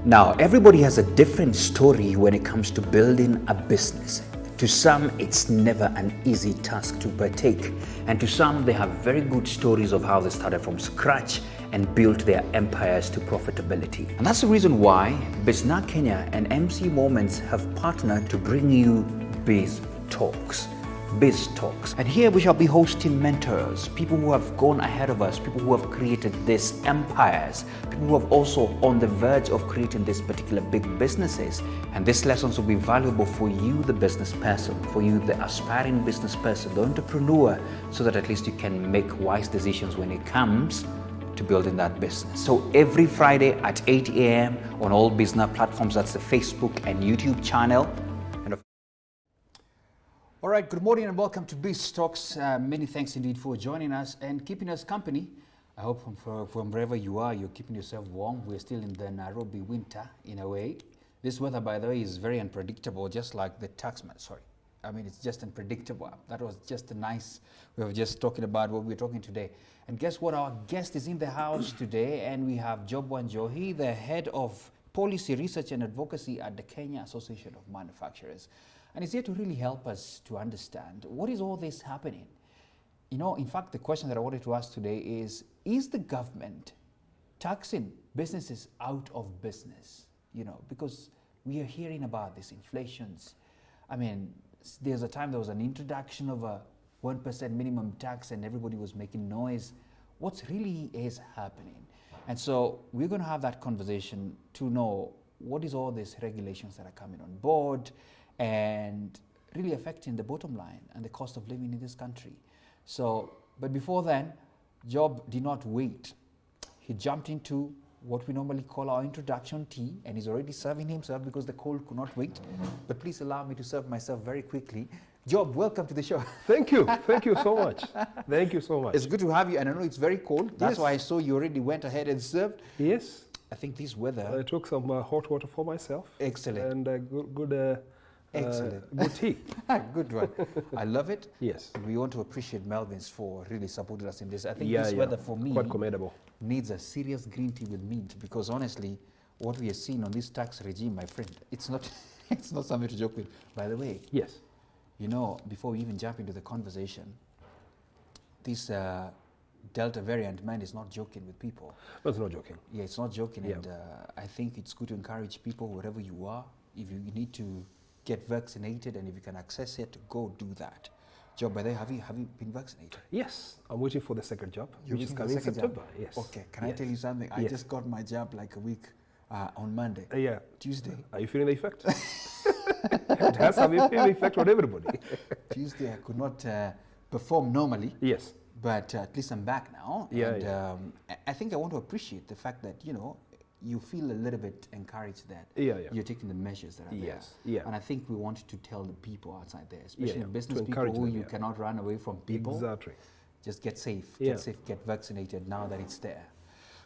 Now, everybody has a different story when it comes to building a business. To some, it's never an easy task to partake. And to some, they have very good stories of how they started from scratch and built their empires to profitability. And that's the reason why Bizna Kenya and MC Moments have partnered to bring you Biz Talks. Biz Talks. And here we shall be hosting mentors, people who have gone ahead of us, people who have created these empires, people who have also on the verge of creating these particular big businesses. And these lessons will be valuable for you, the business person, for you, the aspiring business person, the entrepreneur, so that at least you can make wise decisions when it comes to building that business. So every Friday at 8 a.m. on all business platforms, that's the Facebook and YouTube channel. All right, good morning and welcome to Biz Talks. Many thanks indeed for joining us and keeping us company. I hope from wherever you are, you're keeping yourself warm. We're still in the Nairobi winter in a way. This weather, by the way, is very unpredictable, just like the taxman. Sorry. I mean, it's just unpredictable. That was just a nice, we were just talking about what we're talking today. And guess what? Our guest is in the house today, and we have Job Wanjohi, the head of policy research and advocacy at the Kenya Association of Manufacturers. And he's here to really help us to understand what is all this happening. You know, in fact, the question that I wanted to ask today is the government taxing businesses out of business? You know, because we are hearing about these inflations. I mean, there's a time there was an introduction of a 1% minimum tax and everybody was making noise. What really is happening? And so we're going to have that conversation to know what is all these regulations that are coming on board and really affecting the bottom line and the cost of living in this country. So, but before then, Job did not wait. He jumped into what we normally call our introduction tea, and he's already serving himself because the cold could not wait. But please allow me to serve myself very quickly. Job, welcome to the show. Thank you. Thank you so much. Thank you so much. It's good to have you, and I know it's very cold. That's why I saw you already went ahead and served. Yes. I think this weather... I took some hot water for myself. Excellent. And good good tea. Good one. I love it. Yes. We want to appreciate Melvin's for really supporting us in this. I think this yeah. weather for me quite commendable. Needs a serious green tea with mint, because honestly, what we are seeing on this tax regime, my friend, it's not it's not something to joke with. By the way, yes. You know, before we even jump into the conversation, this Delta variant, man, is not joking with people. No, it's not joking. Yeah, it's not joking. Yeah. And I think it's good to encourage people, wherever you are, if you need to get vaccinated and if you can access it, go do that. Job, by the way, have you been vaccinated? Yes, I'm waiting for the second job, You're which is waiting for coming the in second September. jab? Yes. Okay, can I tell you something? I just got my jab like a week on Monday. Yeah. Tuesday. Are you feeling the effect? It has some effect on everybody. Tuesday I could not perform normally. Yes. But at least I'm back now. Yeah, and I think I want to appreciate the fact that, you know, you feel a little bit encouraged that you're taking the measures that are there. Yeah. And I think we wanted to tell the people outside there, especially business to people who them, you cannot run away from people. Exactly. Just get safe, get vaccinated now that it's there.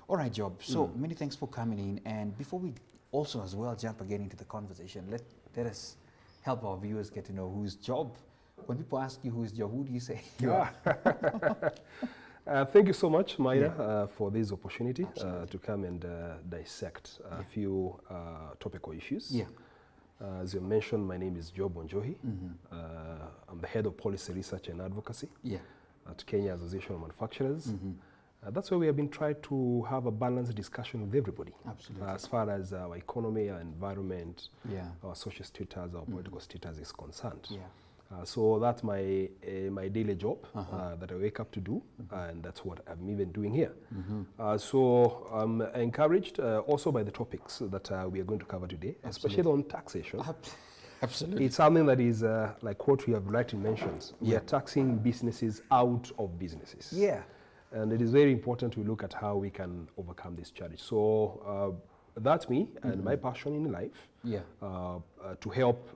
All right, Job. So many thanks for coming in. And before we also as well jump again into the conversation, let us help our viewers get to know who's Job. When people ask you who's Job, who do you say you are? Thank you so much, Maida, for this opportunity to come and dissect a few topical issues. Yeah. As you mentioned, my name is Job Wanjohi. I'm the head of policy research and advocacy at Kenya Association of Manufacturers. That's why we have been trying to have a balanced discussion with everybody. Absolutely. As far as our economy, our environment, our social status, our political status is concerned. Yeah. So that's my daily job that I wake up to do, and that's what I'm even doing here. So I'm encouraged also by the topics that we are going to cover today, especially on taxation. Absolutely. It's something that is like what we have rightly mentioned. We are taxing businesses out of businesses. Yeah. And it is very important to look at how we can overcome this challenge. So that's me and my passion in life. Yeah. To help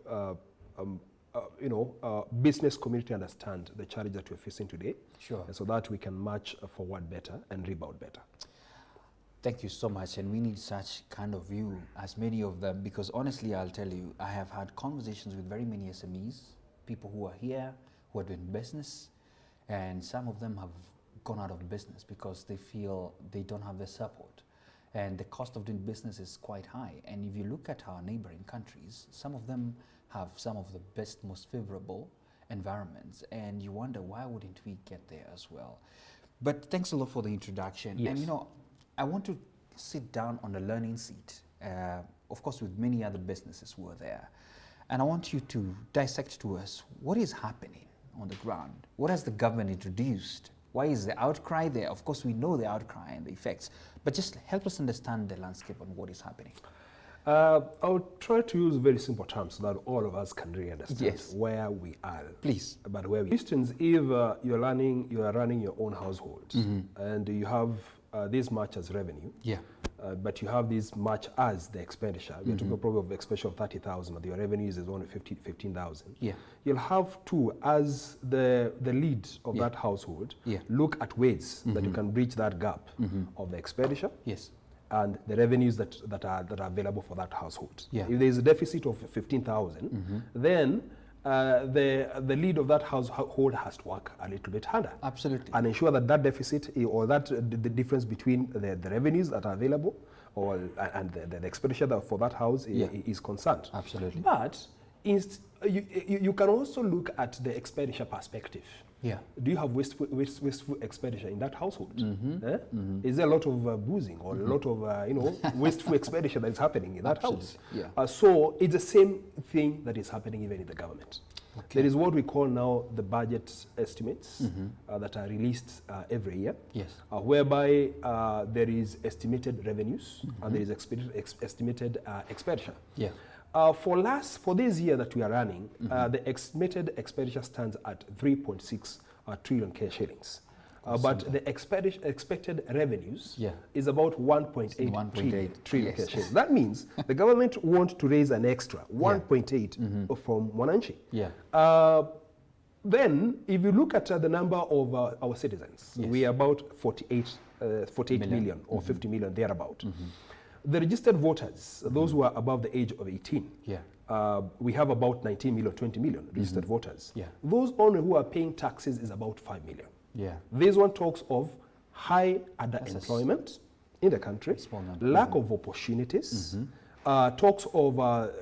business community understand the challenge that we're facing today. Sure. And so that we can march forward better and rebound better. Thank you so much, and we need such kind of you, as many of them, because honestly, I'll tell you, I have had conversations with very many SMEs, people who are here, who are doing business, and some of them have gone out of business because they feel they don't have the support. and the cost of doing business is quite high. And if you look at our neighboring countries, some of them have some of the best, most favorable environments, and you wonder why wouldn't we get there as well. But thanks a lot for the introduction. Yes. And you know, I want to sit down on the learning seat, of course with many other businesses who are there, and I want you to dissect to us what is happening on the ground. What has the government introduced? Why is the outcry there? Of course we know the outcry and the effects, but just help us understand the landscape on what is happening. I'll try to use very simple terms so that all of us can really understand where we are. Please. But where we. For instance, if you are running your own household and you have this much as revenue, but you have this much as the expenditure, we're talking probably of expenditure of 30,000, but your revenue is only 15,000. You'll have to, as the lead of that household, look at ways that you can bridge that gap of the expenditure. And the revenues that are available for that household. If there is a deficit of 15,000, then the lead of that household has to work a little bit harder. Absolutely. And ensure that that deficit or that the difference between the revenues that are available and the expenditure for that house is concerned. Absolutely. But you can also look at the expenditure perspective. Do you have wasteful expenditure in that household? Is there a lot of boozing or a lot of wasteful expenditure that is happening in that house? So it's the same thing that is happening even in the government. There is what we call now the budget estimates that are released every year, whereby there is estimated revenues and there is estimated expenditure. For this year that we are running, the estimated expenditure stands at 3.6 trillion K shillings. But the expected revenues is about 1.8 trillion K shillings. That means the government wants to raise an extra 1.8 from Mwananchi. Then, if you look at the number of our citizens, we are about 48 million or 50 million thereabout. The registered voters, those who are above the age of 18, we have about 19 million, 20 million registered voters. Those only who are paying taxes is about 5 million. This one talks of high underemployment in the country, lack of opportunities, talks of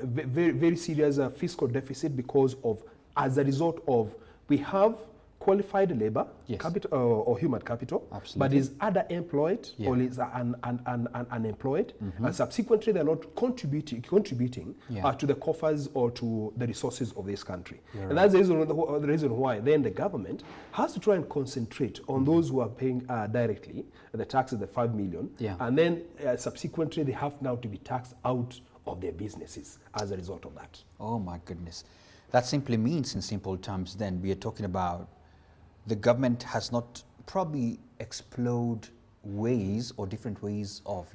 very, very serious fiscal deficit because of, as a result of, we have qualified labor, capital or human capital, but is underemployed or is unemployed, and subsequently they're not contributing to the coffers or to the resources of this country. And that's the reason why then the government has to try and concentrate on those who are paying directly the taxes, the 5 million, and then subsequently they have now to be taxed out of their businesses as a result of that. Oh my goodness. That simply means, in simple terms, then we are talking about the government has not probably explored ways or different ways of,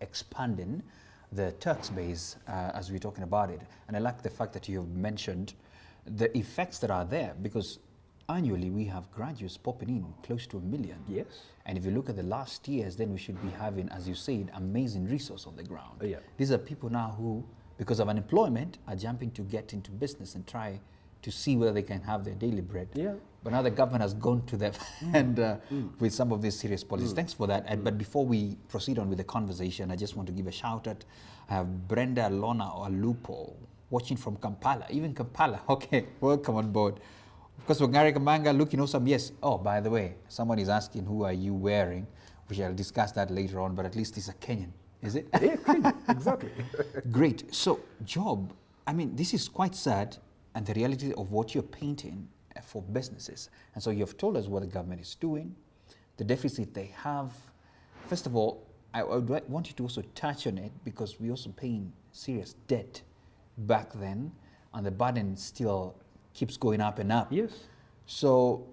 expanding the tax base as we're talking about it. And I like the fact that you have mentioned the effects that are there, because annually we have graduates popping in close to 1 million. And if you look at the last years, then we should be having, as you said, amazing resource on the ground. These are people now who, because of unemployment, are jumping to get into business and try to see whether they can have their daily bread. But now the government has gone to them and with some of these serious policies. Thanks for that. But before we proceed on with the conversation, I just want to give a shout out. I have Brenda Lona or Lupo watching from Kampala. Even Kampala. Okay, welcome on board. Of course, Wangari Kamanga looking awesome. Yes. Oh, by the way, someone is asking, who are you wearing? We shall discuss that later on, but at least it's a Kenyan. Is it? Yeah, Kenyan. Exactly. Great. So, Job, I mean, this is quite sad, and the reality of what you're painting for businesses. And so you've told us what the government is doing, the deficit they have. First of all, I would want you to also touch on it, because we're also paying serious debt back then, and the burden still keeps going up and up. So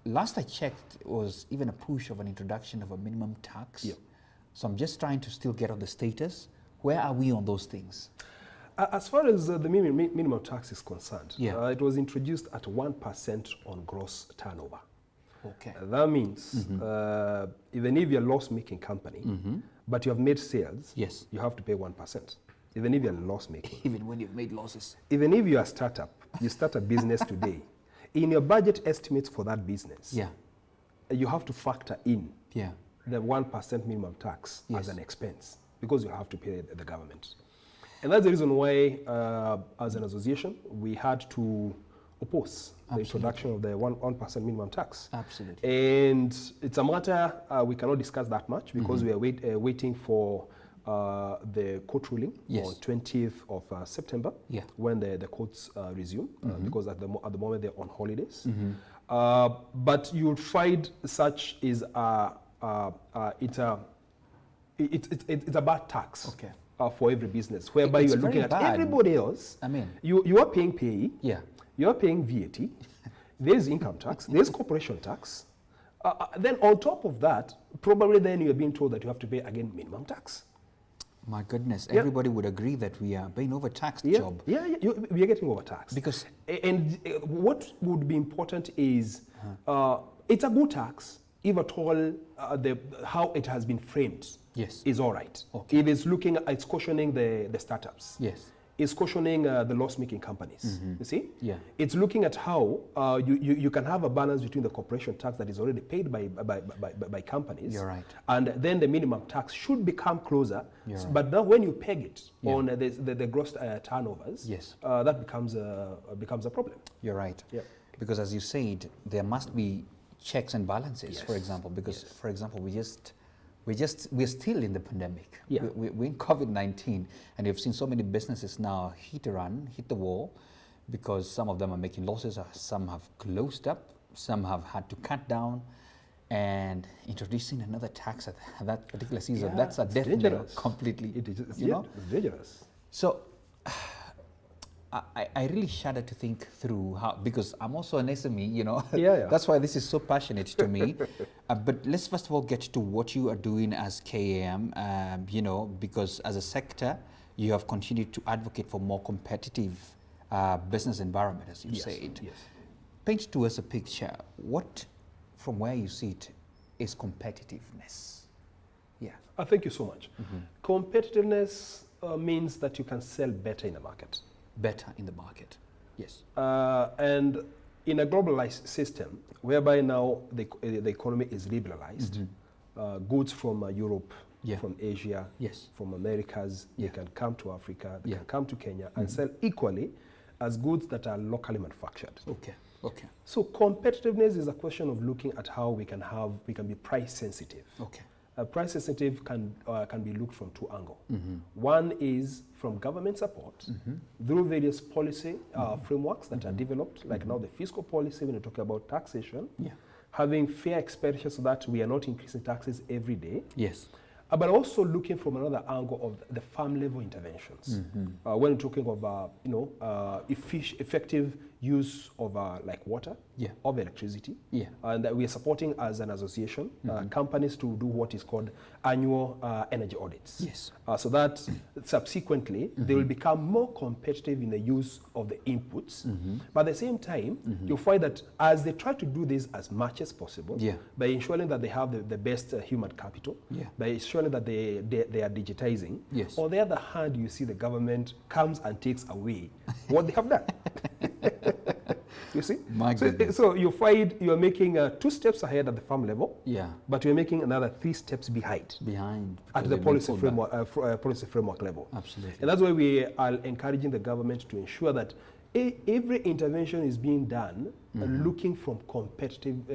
last I checked, it was even a push of an introduction of a minimum tax. So I'm just trying to still get on the status. Where are we on those things? As far as the minimum tax is concerned, it was introduced at 1% on gross turnover. That means even if you're a loss-making company, but you have made sales, you have to pay 1%. Even if you're loss-making. Even when you've made losses. Even if you're a startup, you start a business today, in your budget estimates for that business, you have to factor in the 1% minimum tax Yes. as an expense because you have to pay the government. And that's the reason why, as an association, we had to oppose the introduction of the 1% minimum tax. Absolutely. And it's a matter we cannot discuss that much because we are waiting for the court ruling on 20th of September, when the courts resume, because at the moment they're on holidays. But you'll find such is it's a bad tax for every business, whereby you're looking at everybody else. I mean, you are paying PAE, you are paying VAT, there's income tax, there's corporation tax. Then on top of that, probably then you're being told that you have to pay again minimum tax. My goodness, everybody would agree that we are being overtaxed, Job. We are getting overtaxed. Because and what would be important is it's a good tax if at all how it has been framed is all right. If it's looking, it's cautioning the startups. It's cautioning the loss-making companies. You see? It's looking at how you can have a balance between the corporation tax that is already paid by companies. You're right. And then the minimum tax should become closer. But now when you peg it on the gross turnovers, that becomes a problem. You're right. Because as you said, there must be checks and balances, for example, because, for example, we're still in the pandemic. We're in COVID-19, and you've seen so many businesses now hit the wall, because some of them are making losses, some have closed up, some have had to cut down, and introducing another tax at that particular season, that's a death knell completely. It's dangerous. So I really shudder to think through how, because I'm also an SME, you know. That's why this is so passionate to me. But let's first of all get to what you are doing as KAM, you know, because as a sector, you have continued to advocate for more competitive business environment, as you said. Paint to us a picture. What, from where you see it, is competitiveness? Thank you so much. Competitiveness means that you can sell better in the market. Better in the market, yes. And in a globalized system, whereby now the economy is liberalized, goods from Europe, from Asia, from Americas, they can come to Africa, they can come to Kenya and sell equally as goods that are locally manufactured. So competitiveness is a question of looking at how we can be price sensitive. Price sensitive can be looked from two angles. One is from government support through various policy frameworks that are developed, like now the fiscal policy when you talk about taxation, having fair expenditure so that we are not increasing taxes every day. But also looking from another angle of the farm level interventions. When we're talking of effective use of like water, of electricity, and we are supporting as an association companies to do what is called annual energy audits. So that subsequently they will become more competitive in the use of the inputs. But at the same time, you'll find that as they try to do this as much as possible, by ensuring that they have the best human capital, by ensuring that they are digitizing. On the other hand, you see the government comes and takes away what they have done. You see? So you find you're making 2 steps ahead at the farm level, but you're making another 3 steps behind at the policy framework level. And that's why we are encouraging the government to ensure that every intervention is being done looking from competitive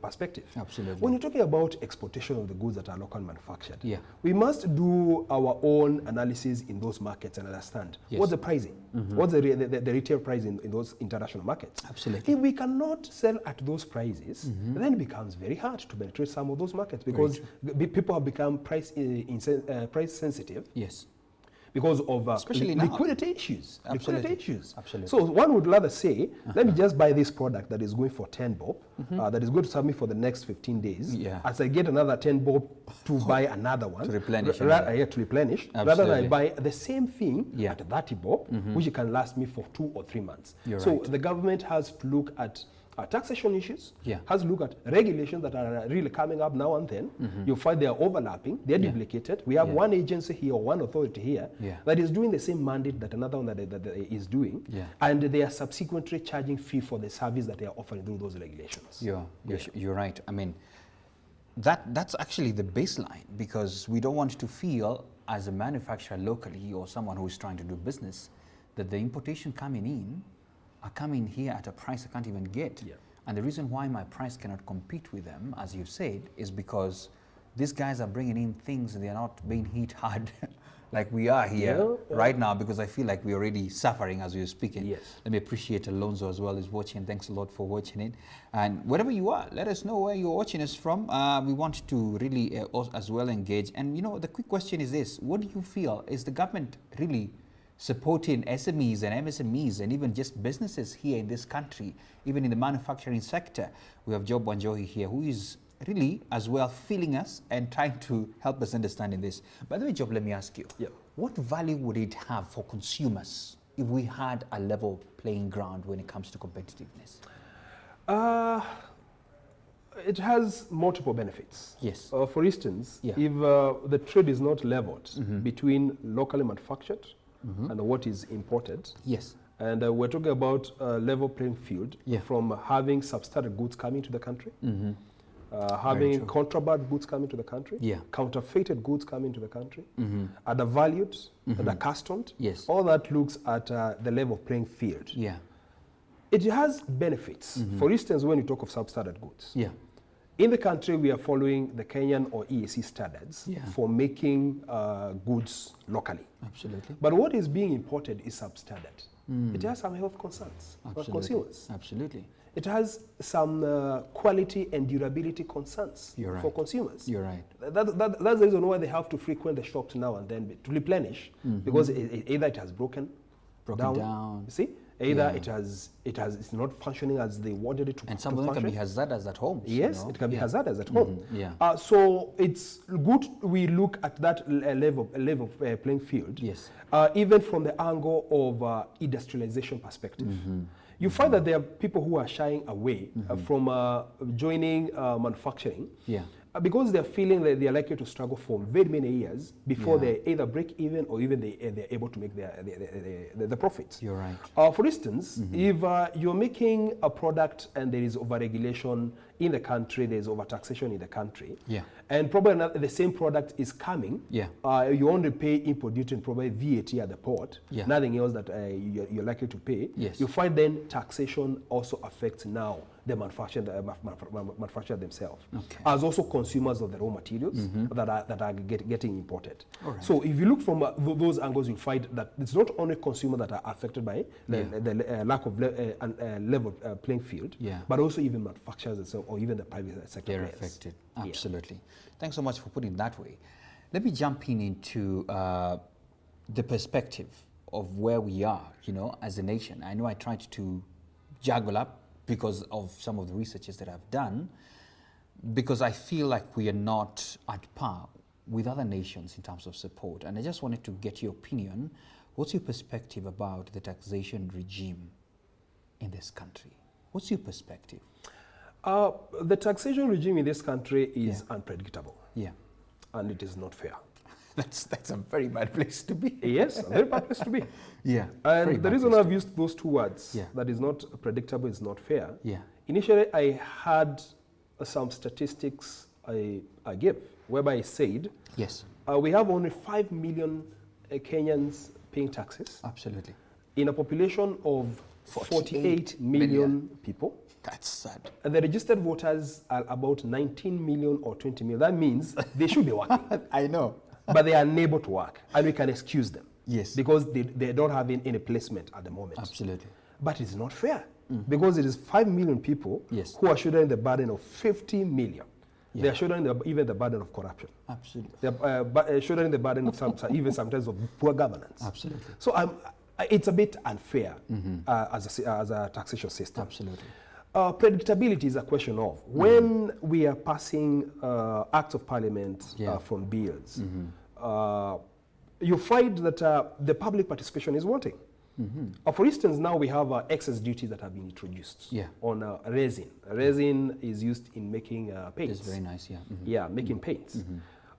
perspective. When you're talking about exportation of the goods that are locally manufactured, we must do our own analysis in those markets and understand what's the pricing, what's the retail price in those international markets. If we cannot sell at those prices, then it becomes very hard to penetrate some of those markets, because people have become price sensitive. Because of liquidity issues. So one would rather say, let me just buy this product that is going for 10 bob, that is going to serve me for the next 15 days. As I get another 10 bob to buy another one. To replenish. Rather than I buy the same thing at 30 bob, which can last me for 2 or 3 months. So the government has to look at taxation issues, has to look at regulations that are really coming up now and then. You'll find they are overlapping, they're duplicated. We have one agency here or one authority here that is doing the same mandate that another one that is doing, and they are subsequently charging fee for the service that they are offering through those regulations. You're right. I mean, That's actually the baseline, because we don't want to feel as a manufacturer locally or someone who is trying to do business that the importation coming in are coming here at a price I can't even get. Yeah. And the reason why my price cannot compete with them, as you've said, is because these guys are bringing in things and they're not being hit hard like we are here right now, because I feel like we're already suffering as we're speaking. Yes. Let me appreciate Alonso as well, who's watching. Thanks a lot for watching it. And wherever you are, let us know where you're watching us from. We want to really as well engage. And you know, the quick question is this: what do you feel? Is the government really supporting SMEs and MSMEs and even just businesses here in this country, even in the manufacturing sector? We have Job Wanjohi here, who is really as well feeling us and trying to help us understand in this. By the way, Job, let me ask you, what value would it have for consumers if we had a level playing ground when it comes to competitiveness? It has multiple benefits. Yes. For instance, if the trade is not leveled between locally manufactured and what is imported. Yes. And we're talking about a level playing field from having substandard goods coming to the country, having contraband goods coming to the country, counterfeited goods coming to the country, undervalued, undercustomed. Yes. All that looks at the level playing field. Yeah. It has benefits. For instance, when you talk of substandard goods. Yeah. In the country, we are following the Kenyan or EAC standards for making goods locally. Absolutely. But what is being imported is substandard. It has some health concerns for consumers. Absolutely. It has some quality and durability concerns for consumers. You're right. That's the reason why they have to frequent the shops now and then to replenish, because either it has broken down. You see? Either it's not functioning as they wanted it to function. And some of them can be hazardous at home. Yes, it can be hazardous at home. So it's good we look at that level playing field. Yes. Even from the angle of industrialization perspective. You find that there are people who are shying away from joining manufacturing. Because they're feeling that they're likely to struggle for very many years before they either break even or even they're able to make the profits. You're right. For instance, if you're making a product and there is overregulation in the country, there's overtaxation in the country, and probably the same product is coming, you only pay import duty and probably VAT at the port, nothing else that you're likely to pay. You find then taxation also affects now the manufacturer themselves, as also consumers of the raw materials that are getting imported. So if you look from those angles, you find that it's not only consumers that are affected by the lack of level playing field, but also even manufacturers themselves or even the private sector. They're affected. Absolutely. Thanks so much for putting it that way. Let me jump into the perspective of where we are, you know, as a nation. I know I tried to juggle up because of some of the researches that I've done, because I feel like we are not at par with other nations in terms of support. And I just wanted to get your opinion. What's your perspective about the taxation regime in this country? What's your perspective? The taxation regime in this country is unpredictable. And it is not fair. That's a very bad place to be. Yes, a very bad place to be. And the reason I've used those two words, that is not predictable, is not fair. Initially, I had some statistics I gave, whereby I said, we have only 5 million Kenyans paying taxes. Absolutely. In a population of 48 million people. That's sad. And the registered voters are about 19 million or 20 million. That means they should be working. I know. But they are unable to work, and we can excuse them. Yes. Because they don't have any placement at the moment. Absolutely. But it's not fair, because it is 5 million people who are shouldering the burden of 50 million. They are shouldering even the burden of corruption. Absolutely. They are shouldering the burden of even sometimes of poor governance. Absolutely. So it's a bit unfair as a taxation system. Absolutely. Predictability is a question of when we are passing acts of parliament from bills, you find that the public participation is wanting. For instance, now we have excess duties that have been introduced on resin. Resin is used in making paints. It's very nice, making paints.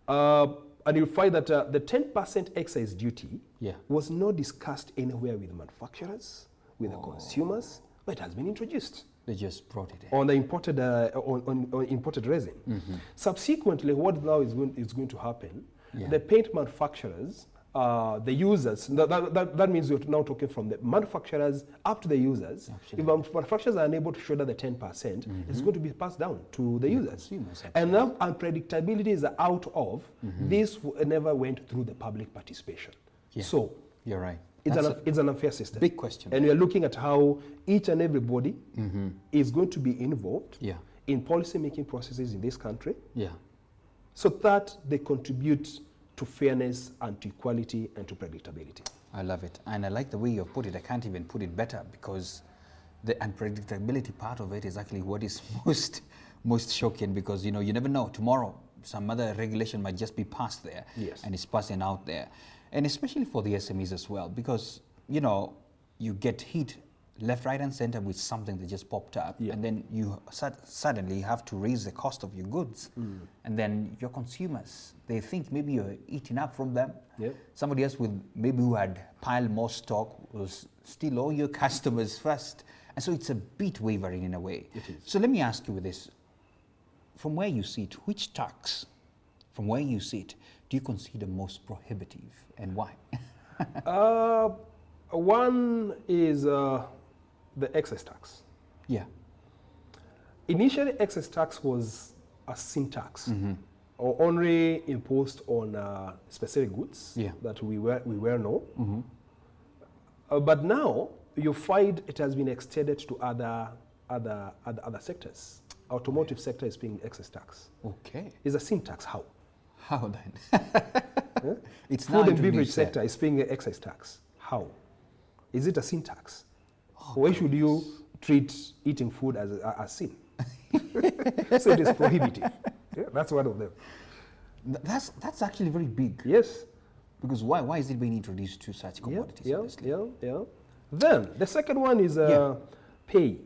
And you'll find that the 10% excise duty was not discussed anywhere with manufacturers, with the consumers, but it has been introduced. They just brought it in. On the imported, on imported resin. Subsequently, what now is going to happen, the paint manufacturers, the users, that means you're now talking from the manufacturers up to the users. Absolutely. If manufacturers are unable to shoulder the 10%, it's going to be passed down to the users. And now unpredictability is out of, this never went through the public participation. So, you're right. It's an unfair system. Big question. And we are looking at how each and everybody is going to be involved in policy-making processes in this country so that they contribute to fairness and to equality and to predictability. I love it. And I like the way you've put it. I can't even put it better, because the unpredictability part of it is actually what is most shocking, because, you know, you never know. Tomorrow, some other regulation might just be passed there and it's passing out there. And especially for the SMEs as well, because, you know, you get hit left, right, and center with something that just popped up, and then you suddenly have to raise the cost of your goods. And then your consumers, they think maybe you're eating up from them. Somebody else who had piled more stock will still owe your customers first. And so it's a bit wavering in a way. It is. So let me ask you with this. From where you sit, which tax, from where you sit, do you consider most prohibitive, and why? One is the excess tax. Initially, excess tax was a sin tax, or only imposed on specific goods that we well know. But now you find it has been extended to other sectors. Automotive sector is paying excess tax. Okay. It's a sin tax. How? How then? It's Food and beverage sector is paying excess tax. How? Is it a sin tax? Why should you treat eating food as a sin? So it is prohibitive. That's one of them. That's actually very big. Yes. Because why is it being introduced to such commodities? Then the second one is pay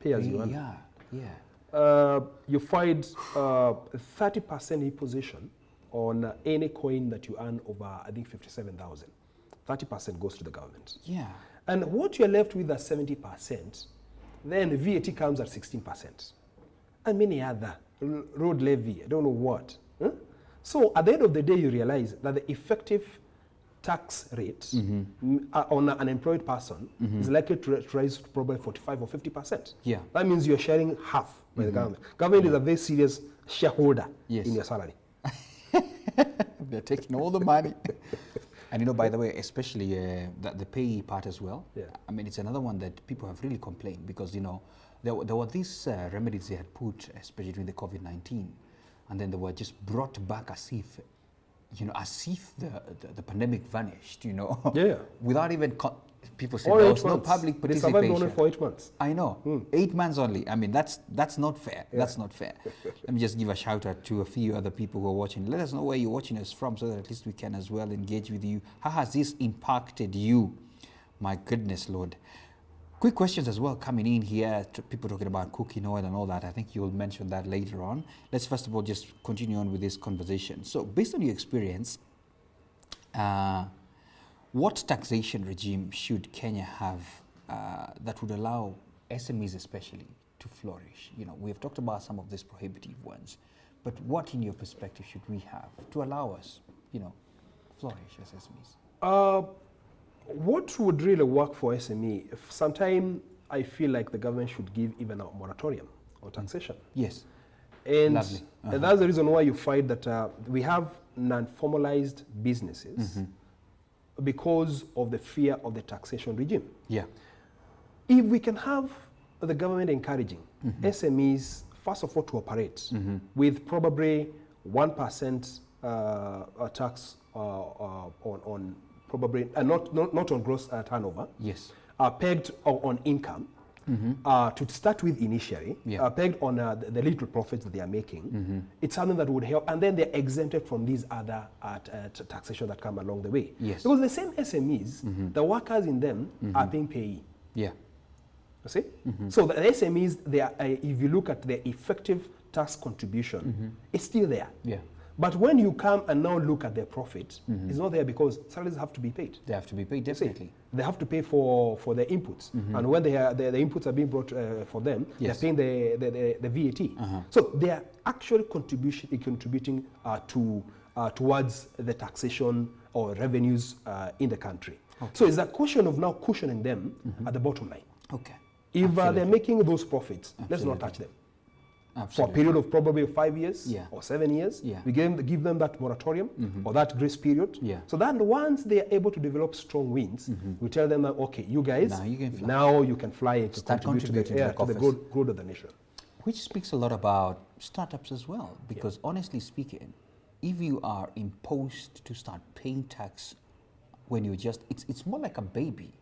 as you earn. You find 30% imposition on any coin that you earn over, I think, 57,000. 30% goes to the government. And what you're left with at 70%, then VAT comes at 16%. And many other, road levy, I don't know what. So at the end of the day, you realize that the effective tax rate on an unemployed person is likely to rise to probably 45 or 50%. That means you're sharing half with the government. Government is a very serious shareholder in your salary. They're taking all the money. And you know, by the way, especially the pay part as well. I mean, it's another one that people have really complained, because, you know, there were these remedies they had put, especially during the COVID-19, and then they were just brought back as if, you know, as if the pandemic vanished, you know, without even people said there was no public participation. They survived only for 8 months. I know, 8 months only. I mean, that's not fair. That's not fair. Let me just give a shout out to a few other people who are watching. Let us know where you're watching us from, so that at least we can as well engage with you. How has this impacted you? My goodness, Lord. Quick questions as well coming in here. People talking about cooking oil and all that. I think you'll mention that later on. Let's first of all just continue on with this conversation. So based on your experience, what taxation regime should Kenya have that would allow SMEs especially to flourish? You know, we have talked about some of these prohibitive ones, but what in your perspective should we have to allow us, you know, flourish as SMEs? What would really work for SME? Sometimes I feel like the government should give even a moratorium on taxation. Yes. And, and that's the reason why you find that we have non-formalized businesses because of the fear of the taxation regime. If we can have the government encouraging SMEs, first of all, to operate with probably 1% tax on probably not on gross turnover. Pegged on income. To start with initially, pegged on the little profits that they are making. It's something that would help, and then they're exempted from these other taxation that come along the way. Because the same SMEs, the workers in them are paying payee. You see? So the SMEs, they are, if you look at their effective tax contribution, it's still there. But when you come and now look at their profit, it's not there because salaries have to be paid. They have to be paid, definitely. They have to pay for their inputs. And when the inputs are being brought for them, they're paying the VAT. So they are actually contributing towards the taxation or revenues in the country. Okay. So it's a question of now cushioning them at the bottom line. Okay. If they're making those profits, let's not touch them. For a period of probably 5 years or 7 years, we give them that moratorium or that grace period. So that once they are able to develop strong winds, we tell them that, okay, you guys, now you can fly and contribute to the growth of the nation. Which speaks a lot about startups as well, because honestly speaking, if you are imposed to start paying tax when you're just, it's more like a baby.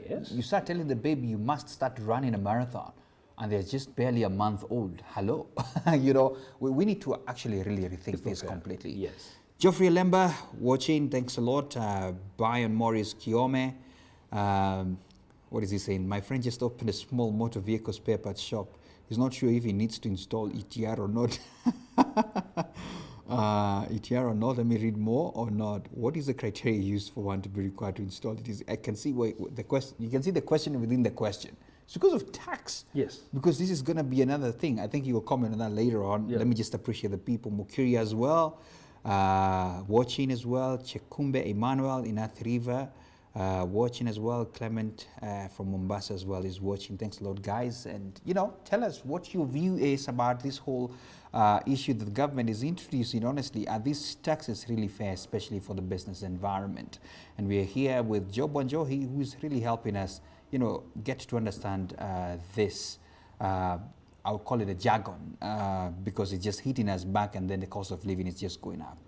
Yes. You start telling the baby you must start running a marathon, and they're just barely a month old. Hello. You know, we need to actually really rethink this completely. Yes. Geoffrey Lemba watching, thanks a lot. Brian Morris Kiome. What is he saying? My friend just opened a small motor vehicle spare parts shop. He's not sure if he needs to install ETR or not. ETR or not, let me read more or not. What is the criteria used for one to be required to install it? I can see where the question, you can see the question within the question. It's because of tax. Yes. Because this is going to be another thing. I think you will comment on that later on. Let me just appreciate the people. Mukiri as well, watching as well. Chekumbe Emmanuel in Athi River, watching as well. Clement from Mombasa as well is watching. Thanks a lot, guys. And, you know, tell us what your view is about this whole issue that the government is introducing. Honestly, are these taxes really fair, especially for the business environment? And we are here with Joe Bonjohi, who is really helping us, you know, get to understand this. I'll call it a jargon because it's just hitting us back, and then the cost of living is just going up.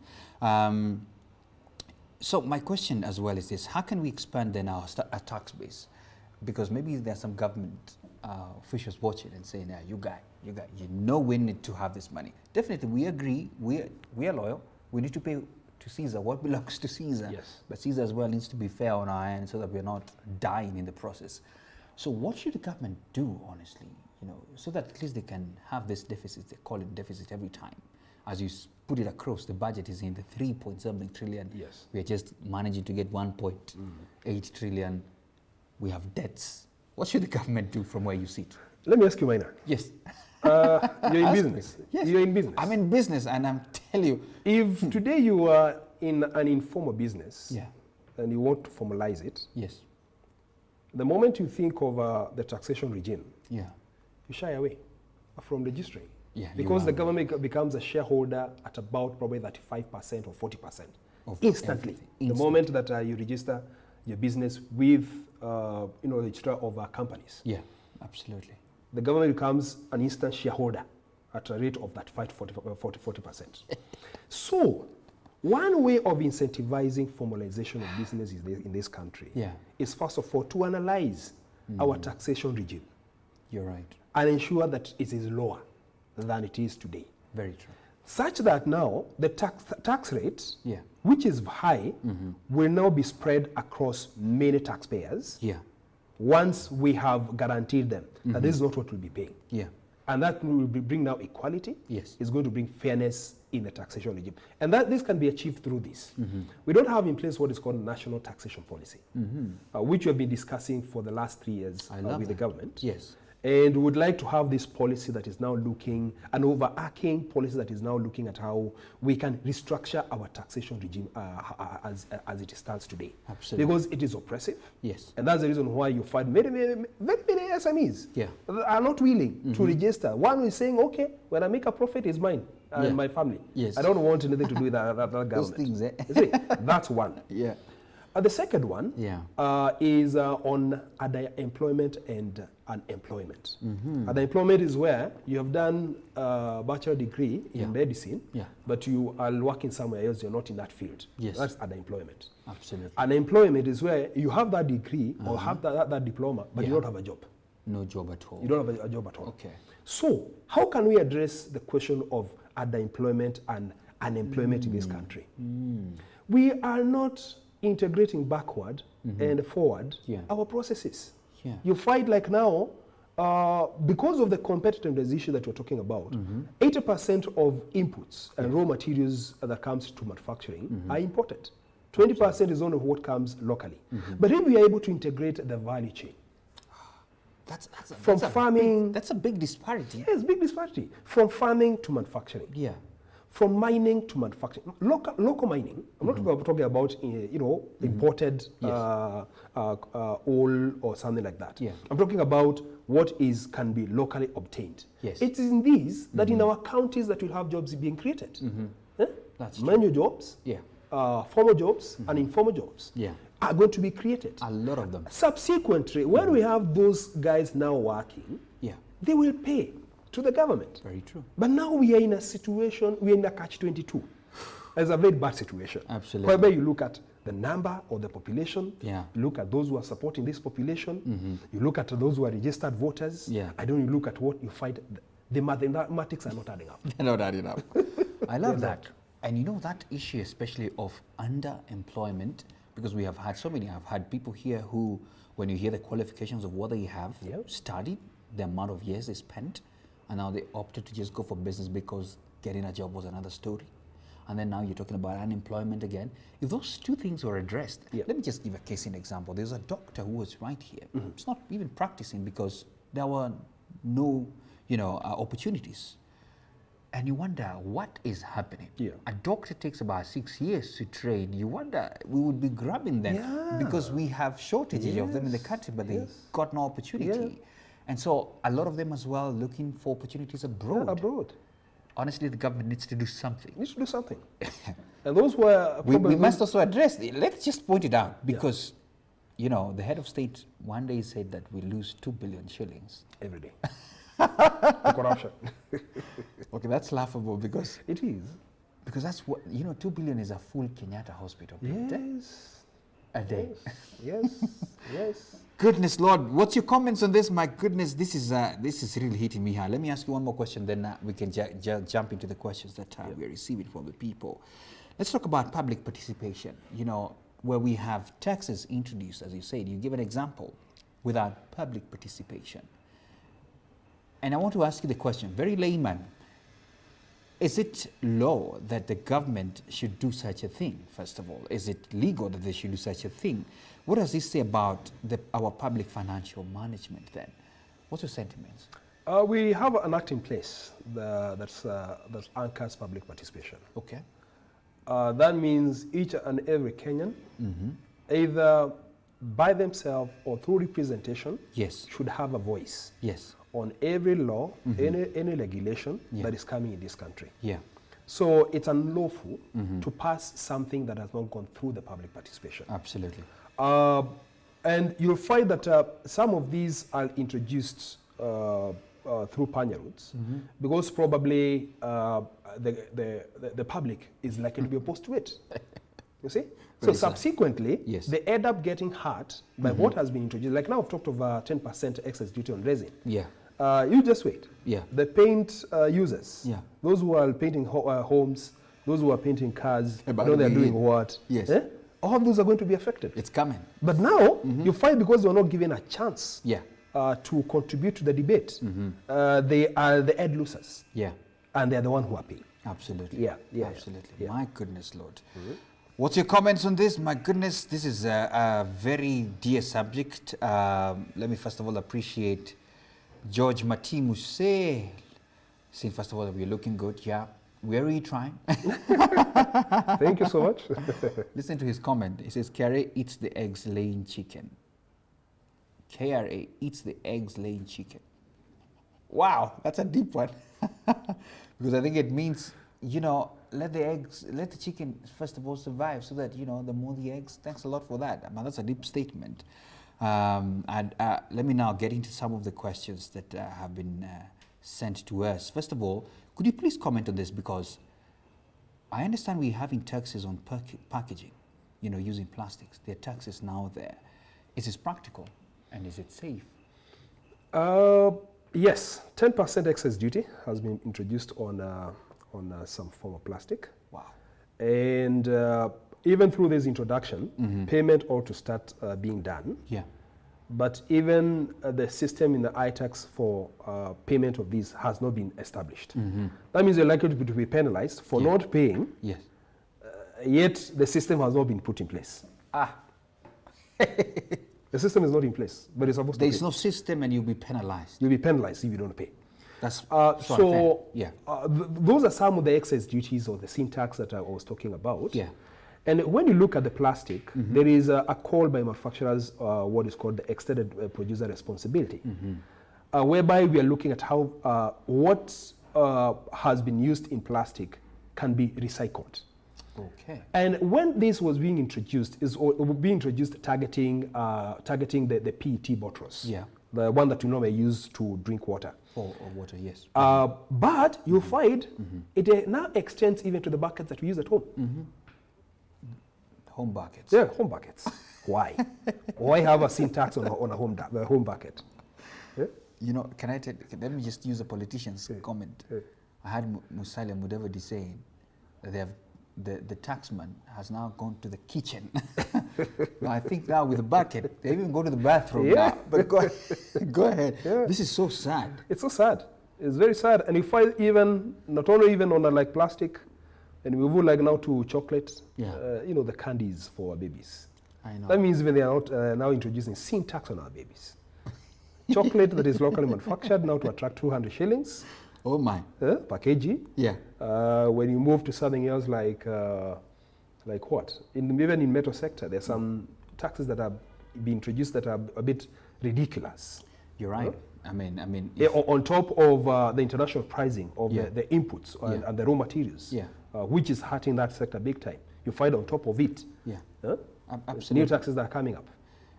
So my question as well is this: how can we expand then our tax base? Because maybe there's some government officials watching and saying, you know we need to have this money. Definitely, we agree. We are loyal. We need to pay to Caesar what belongs to Caesar. Yes. But Caesar as well needs to be fair on our end so that we're not dying in the process. So what should the government do, honestly, you know, so that at least they can have this deficit? They call it deficit every time. As you put it across, the budget is in the 3-point-something trillion. Yes. We are just managing to get 1.8 trillion. We have debts. What should the government do from where you sit? Let me ask you, Minor. Yes. You're in business. Yes. You're in business. I'm in business, and I'm telling you. If today you are in an informal business and you want to formalize it, the moment you think of the taxation regime, you shy away from registering. Because the government becomes a shareholder at about probably 35% or 40%. Instantly. The moment that you register your business with the registrar of companies. Yeah, absolutely. The government becomes an instant shareholder at a rate of that 40%. So, one way of incentivizing formalization of business in this country is, first of all, to analyze our taxation regime. You're right. And ensure that it is lower than it is today. Very true. Such that now the tax rate, which is high, will now be spread across many taxpayers. Once we have guaranteed them that this is not what we'll be paying. And that will bring now equality. It's going to bring fairness in the taxation regime. And that this can be achieved through this. We don't have in place what is called national taxation policy, which we have been discussing for the last 3 years with the government. And we would like to have this policy that is now looking, an overarching policy that is now looking at how we can restructure our taxation regime as it stands today. Absolutely. Because it is oppressive. And that's the reason why you find many SMEs are not willing to register. One is saying, okay, when I make a profit, it's mine and my family. I don't want anything to do with that government. Those things, That's one. The second one is on underemployment and unemployment. Underemployment is where you have done a bachelor degree in medicine, but you are working somewhere else, you're not in that field. That's underemployment. Absolutely. Unemployment is where you have that degree or have that diploma, but you don't have a job. No job at all. You don't have a job at all. Okay. So how can we address the question of underemployment and unemployment in this country? We are not integrating backward and forward our processes. You find like now, because of the competitiveness issue that we're talking about, 80% of inputs and raw materials that comes to manufacturing are imported. 20% is only what comes locally. But if we are able to integrate the value chain, that's a big disparity. Yes, big disparity. From farming to manufacturing. Yeah. From mining to manufacturing. Local mining, I'm not talking about imported oil or something like that. Yeah. I'm talking about what can be locally obtained. Yes. It is in these that in our counties that will have jobs being created. That's true. Manual jobs, formal jobs, and informal jobs are going to be created. A lot of them. Subsequently, when we have those guys now working, they will pay to the government. Very true. But now we are in a situation, we are in a catch-22. It's a very bad situation. Absolutely. Whereby you look at the number of the population, you look at those who are supporting this population, you look at those who are registered voters, I don't look at what you find, the mathematics are not adding up. They're not adding up. I love that. And you know that issue especially of underemployment, because we have had so many, I've had people here who, when you hear the qualifications of what they have studied, the amount of years they spent, and now they opted to just go for business because getting a job was another story. And then now you're talking about unemployment again. If those two things were addressed, let me just give a case in example. There's a doctor who was right here. It's not even practicing because there were no, opportunities. And you wonder what is happening. A doctor takes about 6 years to train. You wonder, we would be grabbing them because we have shortages of them in the country, but they got no opportunity. And so a lot of them as well looking for opportunities abroad. Abroad. Honestly, the government needs to do something. Needs to do something. And those were... We must also address it. Let's just point it out because, the head of state one day said that we lose 2 billion shillings. Every day. The corruption. Okay, that's laughable because... It is. Because that's what, 2 billion is a full Kenyatta hospital. Yes. A day. Yes. Yes. Goodness Lord, what's your comments on this? My goodness, this is really hitting me here. Let me ask you one more question, then we can jump into the questions that we're receiving from the people. Let's talk about public participation. Where we have taxes introduced, as you said, you give an example, without public participation. And I want to ask you the question, very layman, is it law that the government should do such a thing, first of all? Is it legal that they should do such a thing? What does this say about our public financial management then? What's your sentiments? We have an act in place that anchors public participation. Okay. That means each and every Kenyan, either by themselves or through representation, should have a voice on every law, any regulation that is coming in this country. So it's unlawful to pass something that has not gone through the public participation. Absolutely. And you'll find that some of these are introduced through panya routes because probably the public is likely to be opposed to it. You see? So subsequently, they end up getting hurt by what has been introduced. Like now I've talked of 10% excess duty on resin. You just wait. The paint users, those who are painting homes, those who are painting cars, they're doing what? All of those are going to be affected. It's coming. But now, you find because they're not given a chance to contribute to the debate, they are the end losers. And they're the one who are paying. Absolutely. Absolutely. My goodness, Lord. What's your comments on this? My goodness, this is a very dear subject. Let me first of all appreciate George Matimu saying, first of all, that we're looking good. We're really trying. Thank you so much. Listen to his comment. He says, KRA eats the eggs laying chicken. KRA eats the eggs laying chicken. Wow, that's a deep one. Because I think it means, let the chicken first of all survive so that, the more the eggs. Thanks a lot for that. That's a deep statement. And let me now get into some of the questions that have been sent to us. First of all, could you please comment on this? Because I understand we're having taxes on packaging, using plastics. There are taxes now there. Is this practical and is it safe? Yes, 10% excess duty has been introduced on some form of plastic. Wow. And even through this introduction, payment ought to start being done. but even the system in the iTax for payment of these has not been established. That means you're likely to be penalized for not paying, Yes. Yet the system has not been put in place. The system is not in place, but it's supposed to be. There's no system and you'll be penalized. You'll be penalized if you don't pay. That's those are some of the excise duties or the sin tax that I was talking about. Yeah. And when you look at the plastic, there is a call by manufacturers, what is called the extended producer responsibility, whereby we are looking at how what has been used in plastic can be recycled. Okay. And when this was being introduced, targeting the PET bottles. Yeah. The one that you normally use to drink water. Or water, yes. But you'll find it now extends even to the buckets that we use at home. Home buckets. Yeah, home buckets. Why? Why have a sin tax on a home bucket? Yeah? You know, let me just use a politician's comment. I had Musalia Mudavadi saying that they have the taxman has now gone to the kitchen. Now, I think now with a bucket, they even go to the bathroom now. But go ahead. Yeah. This is so sad. It's so sad. It's very sad. And you find even, not only even on like plastic, and we move like now to chocolate, you know, the candies for our babies. I know. That means even they are not, now introducing sin tax on our babies. Chocolate that is locally manufactured now to attract 200 shillings. Oh my. Per kg. Yeah. When you move to something else like what? Even in metal sector, there's some taxes that have been introduced that are a bit ridiculous. You're right. I mean, on top of the international pricing of the inputs and the raw materials, which is hurting that sector big time. You find on top of it, absolutely, new taxes that are coming up.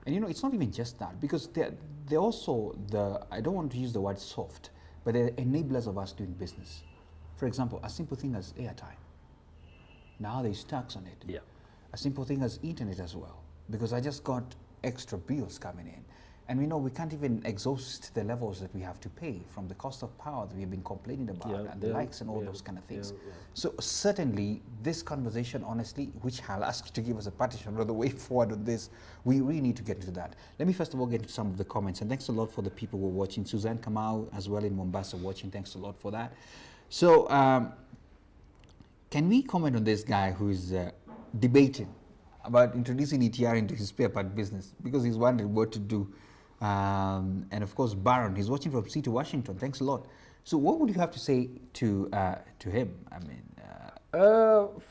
And you know, it's not even just that, because they're also I don't want to use the word soft, but they're enablers of us doing business. For example, a simple thing as airtime. Now there's tax on it. Yeah. A simple thing as internet as well, because I just got extra bills coming in. And we know we can't even exhaust the levels that we have to pay from the cost of power that we've been complaining about and the likes and all those kind of things. So certainly this conversation, honestly, which I'll ask you to give us a partition or the way forward on this, we really need to get into that. Let me first of all get into some of the comments, and thanks a lot for the people who are watching. Suzanne Kamau as well in Mombasa watching, thanks a lot for that. So can we comment on this guy who's debating about introducing ETR into his spare part business because he's wondering what to do? And of course, Baron, he's watching from Seattle, Washington. Thanks a lot. So what would you have to say to him? I mean, of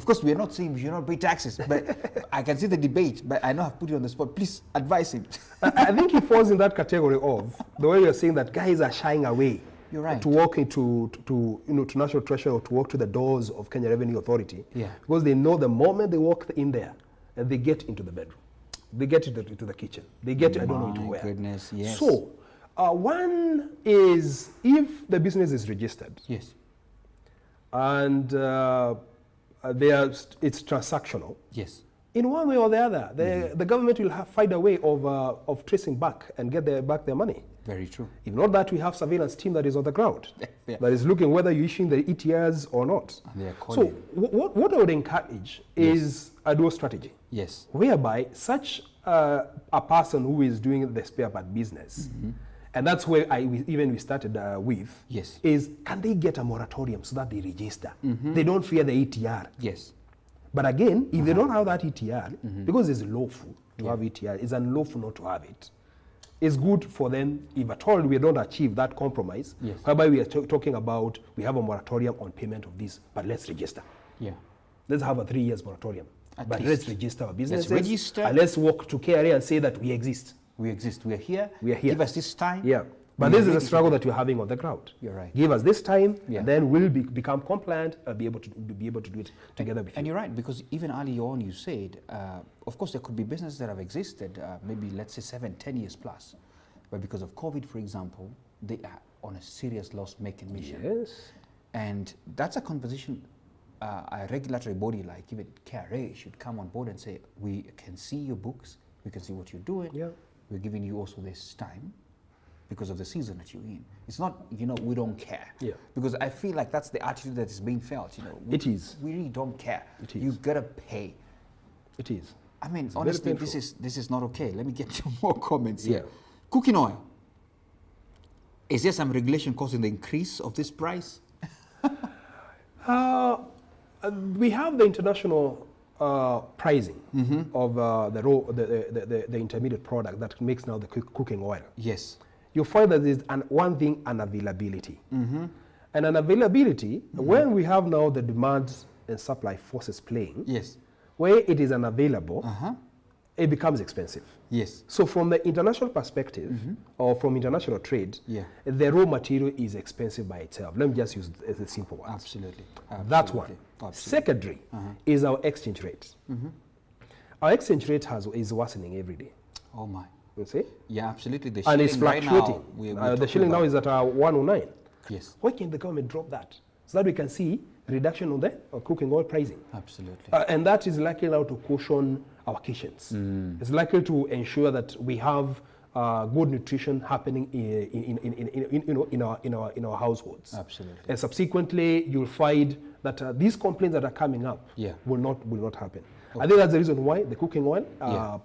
course, we are not saying we should not pay taxes, but I can see the debate, but I know I've put you on the spot. Please advise him. I think he falls in that category of the way you're saying that guys are shying away. You're right. To walk into to National Treasury or to walk to the doors of Kenya Revenue Authority. Yeah. Because they know the moment they walk in there, and they get into the bedroom. They get into the kitchen. They get, I don't know into where. My goodness, yes. So, one is if the business is registered. Yes. And it's transactional. Yes. In one way or the other, the government will find a way of tracing back and get back their money. Very true. If not that, we have surveillance team that is on the ground, that is looking whether you're issuing the ETRs or not. So what I would encourage is a dual strategy. Yes. Whereby such a person who is doing the spare part business, and that's where we started with, is can they get a moratorium so that they register? They don't fear the ETR. Yes. But again, if they don't have that ETR, because it's lawful to have ETR, it's unlawful not to have it. It's good for them, if at all we don't achieve that compromise, whereby we are talking about we have a moratorium on payment of this, but let's register. Yeah. Let's have a 3 years moratorium. But let's register our businesses. Let's register. And let's walk to KRA and say that we exist. We exist. We are here. We are here. Give us this time. Yeah. But this is a struggle that you're having on the ground. You're right. Give us this time, and then we'll become compliant and be able to do it together with you. And you're right, because even earlier on you said, of course there could be businesses that have existed, maybe let's say 7-10 years plus, but because of COVID, for example, they are on a serious loss-making mission. Yes. And that's a conversation a regulatory body like even KRA should come on board and say, we can see your books, we can see what you're doing, we're giving you also this time because of the season that you're in. It's not, we don't care. Because I feel like that's the attitude that is being felt, It is. We really don't care. It is. You've got to pay. It is. I mean, It's honestly, very this is not okay. Let me get to more comments here. Yeah. Cooking oil. Is there some regulation causing the increase of this price? We have the international pricing of the intermediate product that makes now the cooking oil. Yes. You find that there's one thing, unavailability. And unavailability, when we have now the demand and supply forces playing, Yes. where it is unavailable, it becomes expensive. Yes. So from the international perspective, or from international trade, the raw material is expensive by itself. Let me just use a simple one. Absolutely. That's one. Absolutely. Secondary is our exchange rate. Our exchange rate is worsening every day. Oh my. You see? Yeah, absolutely. The And it's shilling right fluctuating. now, the shilling now is at 109. Yes. Why can't the government drop that? So that we can see reduction on the cooking oil pricing. Absolutely. And that is likely now to cushion our kitchens. It's likely to ensure that we have good nutrition happening in our households. Absolutely. And subsequently, you'll find that these complaints that are coming up will not happen. I think that's the reason why the cooking oil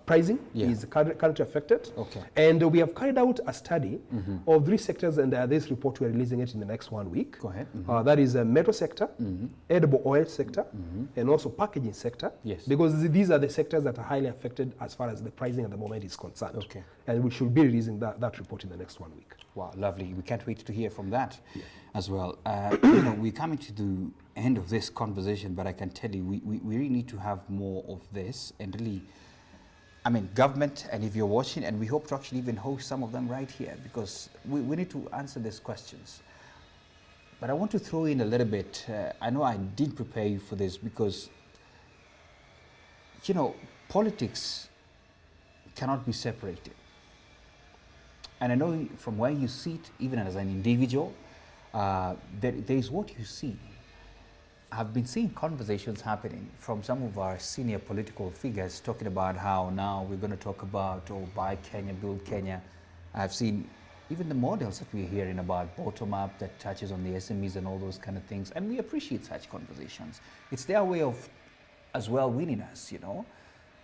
pricing is currently affected. Okay. And we have carried out a study of 3 sectors, and this report we're releasing it in the next 1 week. Go ahead. That is the metal sector, edible oil sector, and also packaging sector. Yes. Because these are the sectors that are highly affected as far as the pricing at the moment is concerned. Okay. And we should be releasing that report in the next 1 week. Wow, lovely. We can't wait to hear from that as well. We're coming to the end of this conversation, but I can tell you, we really need to have more of this, and really, I mean, government, and if you're watching, and we hope to actually even host some of them right here, because we need to answer these questions. But I want to throw in a little bit, I know I didn't prepare you for this, because, politics cannot be separated. And I know from where you sit, even as an individual, there is what you see. I've been seeing conversations happening from some of our senior political figures talking about how now we're going to talk about, buy Kenya, build Kenya. I've seen even the models that we're hearing about, bottom-up, that touches on the SMEs and all those kind of things. And we appreciate such conversations. It's their way of, as well, winning us,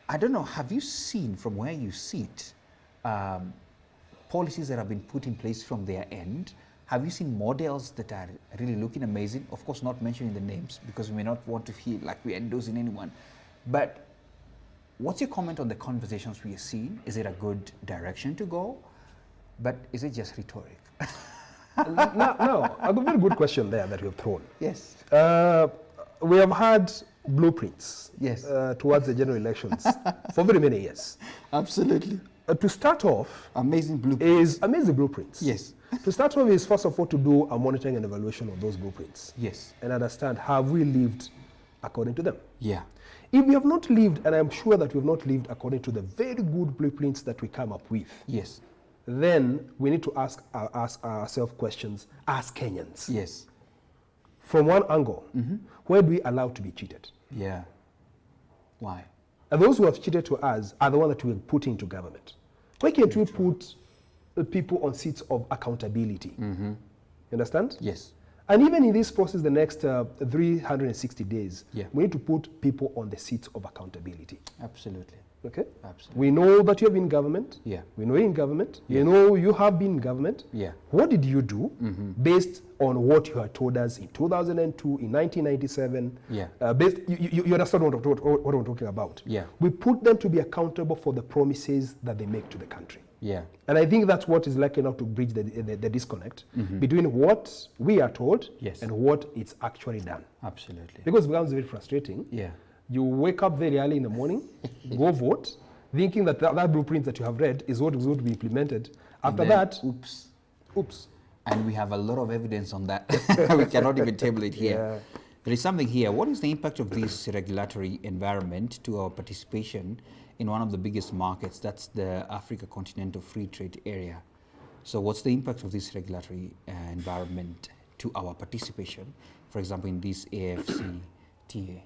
I don't know, have you seen from where you sit, policies that have been put in place from their end? Have you seen models that are really looking amazing? Of course, not mentioning the names, because we may not want to feel like we're endorsing anyone. But what's your comment on the conversations we are seeing? Is it a good direction to go? But is it just rhetoric? No, a very good question there that you have thrown. Yes. We have had blueprints towards the general elections for very many years. Absolutely. To start off, amazing blueprints. Yes. To start off is, first of all, to do a monitoring and evaluation of those blueprints. Yes. And understand, have we lived according to them? Yeah. If we have not lived, and I'm sure that we have not lived according to the very good blueprints that we come up with, yes, then we need to ask ourselves questions as Kenyans. Yes. From one angle, where do we allow to be cheated? Yeah. Why? And those who have cheated to us are the ones that we are putting into government. Why can't we put people on seats of accountability? You understand? Yes. And even in this process, the next 360 days, we need to put people on the seats of accountability. Absolutely. Okay? Absolutely. We know that you have been in government. Yeah. We know you're in government. You know you have been in government. Yeah. What did you do based on what you had told us in 2002, in 1997? Yeah. You understand what I'm talking about? Yeah. We put them to be accountable for the promises that they make to the country. Yeah. And I think that's what is likely now to bridge the disconnect between what we are told and what it's actually done. Absolutely. Because it becomes very frustrating. Yeah. You wake up very early in the morning, go vote, thinking that that blueprint that you have read is what is going to be implemented. After that, oops. And we have a lot of evidence on that. We cannot even table it here. Yeah. There is something here. What is the impact of this regulatory environment to our participation in one of the biggest markets? That's the Africa Continental Free Trade Area. So what's the impact of this regulatory environment to our participation, for example, in this AFCTA?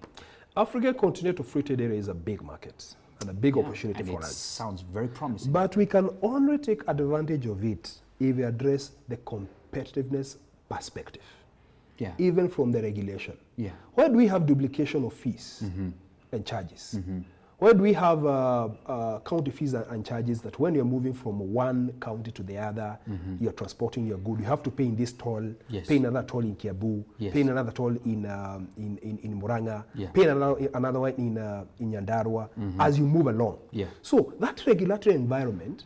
Africa Continental Free Trade Area is a big market and a big opportunity for us. Sounds very promising. But we can only take advantage of it if we address the competitiveness perspective, even from the regulation. Yeah. Why do we have duplication of fees and charges? Why do we have county fees and charges that when you're moving from one county to the other, you're transporting your good, you have to pay in this toll, pay another toll in Kiabu, pay another toll in Muranga, pay another one in Nyandarua as you move along. So that regulatory environment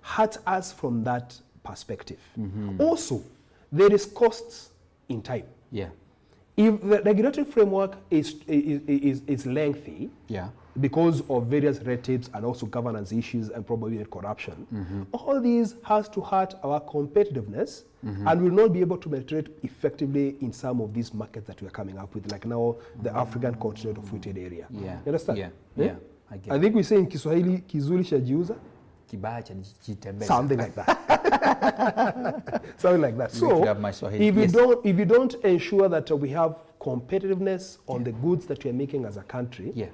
hurts us from that perspective. Also, there is costs in time. If the regulatory framework is lengthy, because of various red tapes and also governance issues and probably corruption, all these has to hurt our competitiveness and will not be able to penetrate effectively in some of these markets that we are coming up with, like now the African continent of Free area. You understand? I think we say in Kiswahili, kizuri shajiuza. Something like that. Something like that. So, if you don't ensure that we have competitiveness on the goods that we are making as a country,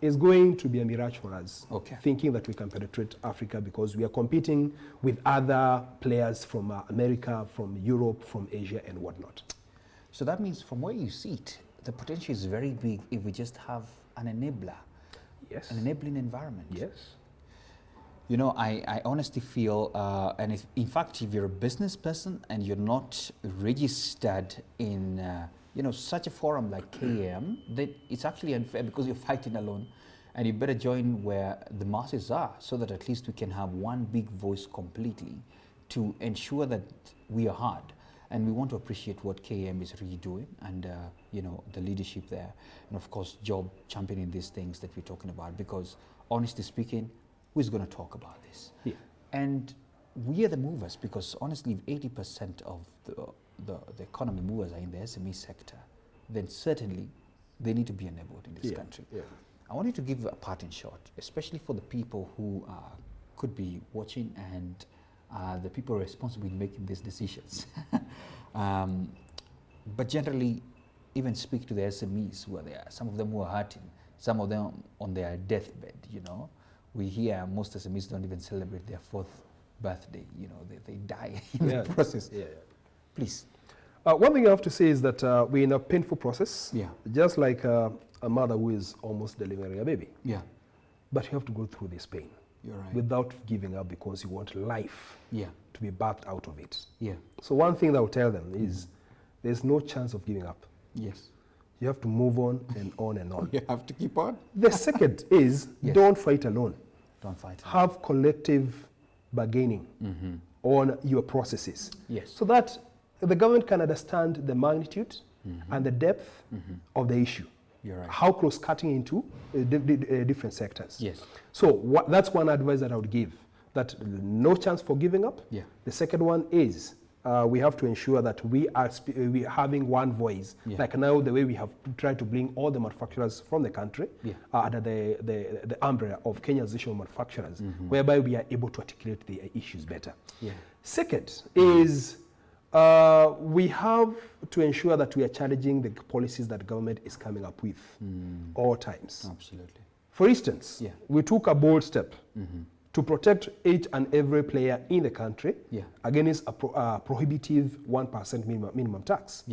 it's going to be a mirage for us, thinking that we can penetrate Africa because we are competing with other players from America, from Europe, from Asia, and whatnot. So that means from where you see it, the potential is very big if we just have an enabler, an enabling environment. You know, I honestly feel, and in fact, if you're a business person and you're not registered in such a forum like KM, then it's actually unfair because you're fighting alone, and you better join where the masses are so that at least we can have one big voice completely to ensure that we are heard. And we want to appreciate what KM is really doing and, the leadership there. And of course, Job championing these things that we're talking about because honestly speaking, who's going to talk about this? And we are the movers because honestly, if 80% of the economy movers are in the SME sector, then certainly they need to be enabled in this country. I want you to give a parting shot, especially for the people who could be watching and the people responsible in making these decisions. But generally, even speak to the SMEs who are there. Some of them who are hurting, some of them on their deathbed, We hear most SMEs don't even celebrate their 4th birthday, they die in the process. Please. One thing I have to say is that we're in a painful process, just like a mother who is almost delivering a baby. But you have to go through this pain without giving up because you want life to be birthed out of it. So one thing that I will tell them is there's no chance of giving up. You have to move on and on and on. You have to keep on. The second is don't fight alone. Don't fight alone. Have collective bargaining on your processes. So that the government can understand the magnitude and the depth of the issue. How close-cutting into different sectors. So that's one advice that I would give, that no chance for giving up. The second one is we have to ensure that we are having one voice. Like now, the way we have tried to bring all the manufacturers from the country under the umbrella of Kenya Association of Manufacturers, whereby we are able to articulate the issues better. Second is we have to ensure that we are challenging the policies that the government is coming up with all times. Absolutely. For instance, we took a bold step to protect each and every player in the country against a prohibitive 1% minimum tax.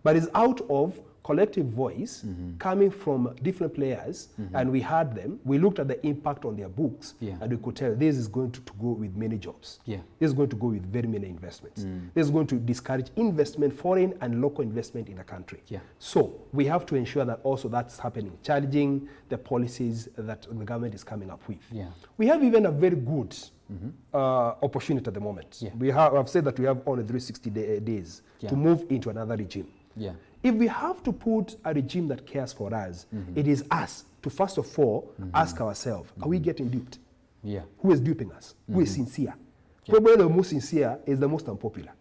But it's out of collective voice coming from different players, and we heard them. We looked at the impact on their books, and we could tell this is going to go with many jobs. This is going to go with very many investments. This is going to discourage investment, foreign and local investment in the country. So we have to ensure that also that's happening, challenging the policies that the government is coming up with. We have even a very good opportunity at the moment. I've said that we have only 360 days to move into another regime. If we have to put a regime that cares for us, it is us to first of all ask ourselves, are we getting duped? Who is duping us? Who is sincere? Probably the most sincere is the most unpopular.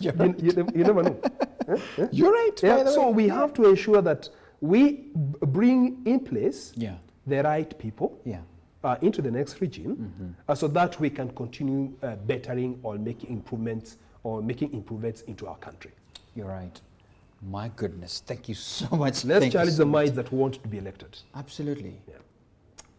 You never know. You're right. So we have to ensure that we bring in place the right people into the next regime so that we can continue bettering or making improvements into our country. You're right. My goodness, thank you so much. Let's challenge the minds that want to be elected. Absolutely.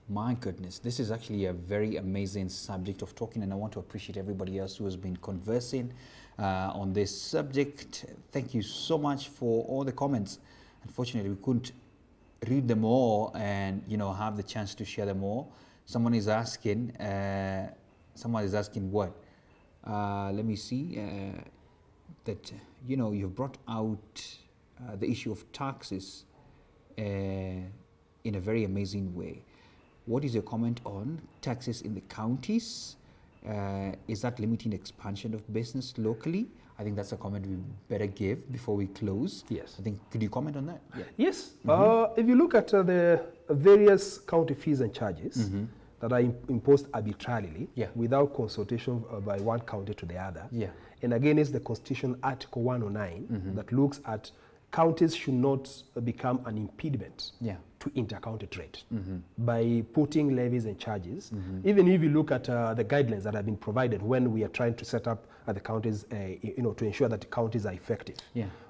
My goodness, this is actually a very amazing subject of talking, and I want to appreciate everybody else who has been conversing on this subject. Thank you so much for all the comments. Unfortunately, we couldn't read them all and, you know, have the chance to share them all. Someone is asking what? Let me see. That, you know, you've brought out the issue of taxes in a very amazing way. What is your comment on taxes in the counties? Is that limiting expansion of business locally? I think that's a comment we better give before we close. Yes. I think, could you comment on that? Yeah. Yes. If you look at the various county fees and charges that are imposed arbitrarily without consultation by one county to the other, and again, it's the Constitution Article 109 that looks at counties should not become an impediment to inter-county trade by putting levies and charges. Even if you look at the guidelines that have been provided when we are trying to set up the counties, you know, to ensure that the counties are effective.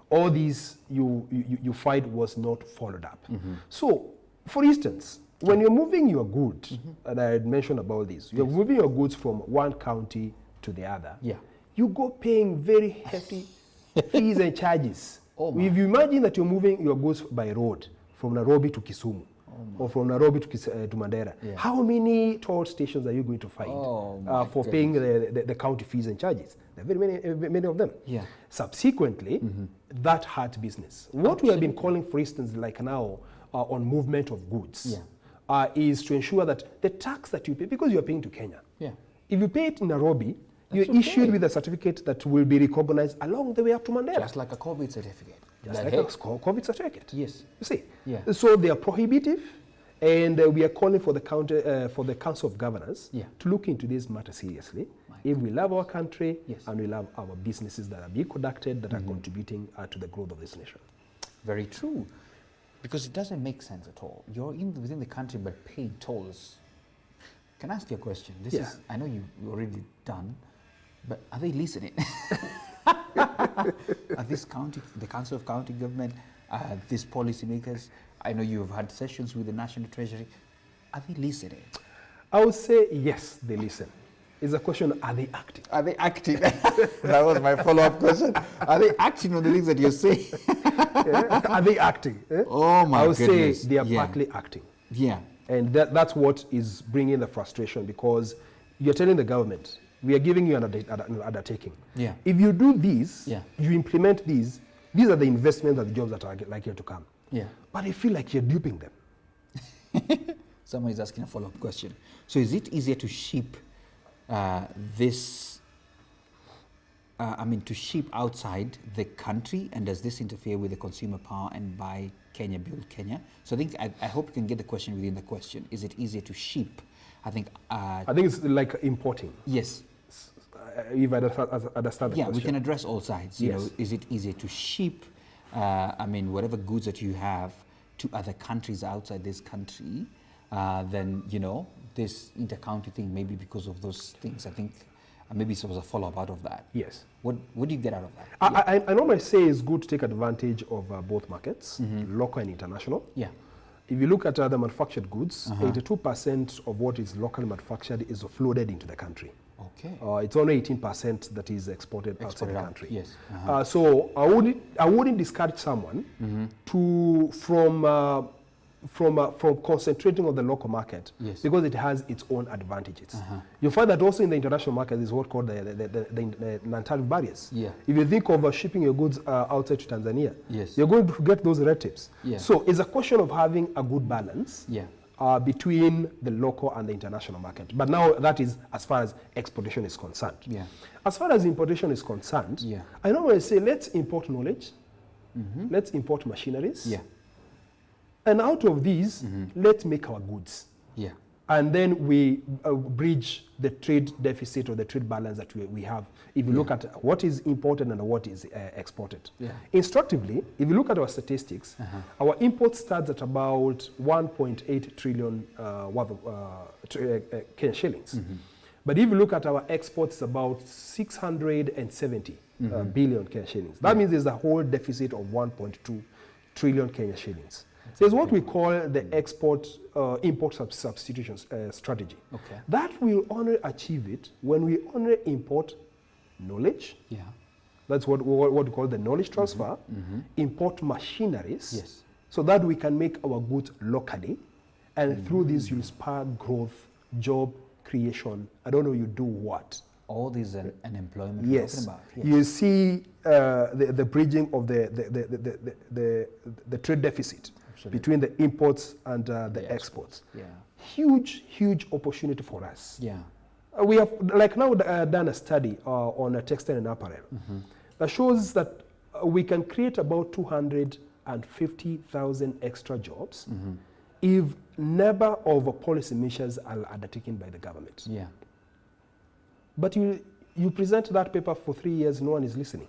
All these you find was not followed up. So, for instance, when you're moving your goods, and I had mentioned about this, you're moving your goods from one county to the other. You go paying very hefty fees and charges. If you imagine that you're moving your goods by road from Nairobi to Kisumu, or from Nairobi to Mandera, how many toll stations are you going to find for paying the county fees and charges? There are very many of them. Subsequently, that hurt business. What we have been calling, for instance, like now on movement of goods, is to ensure that the tax that you pay, because you are paying to Kenya, if you pay it in Nairobi, you're issued with a certificate that will be recognized along the way up to Mandela. Just like a COVID certificate. Just like a COVID certificate. Yes. You see? So they are prohibitive, and we are calling for the Council of Governors to look into this matter seriously. If we love our country and we love our businesses that are being conducted, that are contributing to the growth of this nation. Very true. Because it doesn't make sense at all. You're within the country but paying tolls. Can I ask you a question? This is, I know you've already done, but are they listening? Are the Council of County Government, these policymakers, I know you've had sessions with the National Treasury, are they listening? I would say yes, they listen. It's a question, are they acting? Are they acting? That was my follow-up question. Are they acting on the things that you're saying? Are they acting? Oh my goodness. I would say they are partly acting. And that's what is bringing the frustration, because you're telling the government, we are giving you an undertaking. If you do these, you implement these are the investments and the jobs that are likely to come. But I feel like you're duping them. Someone is asking a follow-up question. So is it easier to ship to ship outside the country, and does this interfere with the consumer power and buy Kenya, build Kenya? So I hope you can get the question within the question. Is it easier to ship? I think it's like importing. Yes. If I understand the question. We can address all sides. You know, is it easier to ship, whatever goods that you have to other countries outside this country, than, you know, this inter-county thing, maybe because of those things? I think maybe it was a follow-up out of that. Yes. What do you get out of that? I normally say it's good to take advantage of both markets, local and international. If you look at the manufactured goods, 82% of what is locally manufactured is offloaded into the country. It's only 18% that is exported outside the country. So I wouldn't discourage someone from concentrating on the local market, because it has its own advantages. You find that also in the international market is what called the non-tariff barriers. If you think of shipping your goods outside to Tanzania, you're going to get those red tapes. So it's a question of having a good balance between the local and the international market. But now that is as far as exportation is concerned. As far as importation is concerned, I normally say let's import knowledge, let's import machineries, and out of these, let's make our goods. And then we bridge the trade deficit or the trade balance that we have if you look at what is imported and what is exported. Instructively, if you look at our statistics, our import starts at about 1.8 trillion worth of Kenyan shillings. But if you look at our exports, about 670 billion Kenyan shillings. That means there's a whole deficit of 1.2 trillion Kenyan shillings. There's what we call the import substitution strategy. That will only achieve it when we only import knowledge. That's what we call the knowledge transfer. Import machineries. so that we can make our goods locally, and through this you'll spur growth, job creation. I don't know you do what. All these unemployment Yes. we're talking about. Yes. You see the bridging of the trade deficit between the imports and the exports. Yeah. Huge opportunity for us. Yeah. We have like now done a study on textile and apparel that shows that we can create about 250,000 extra jobs if never of policy measures are undertaken by the government. Yeah. But you present that paper for 3 years, no one is listening.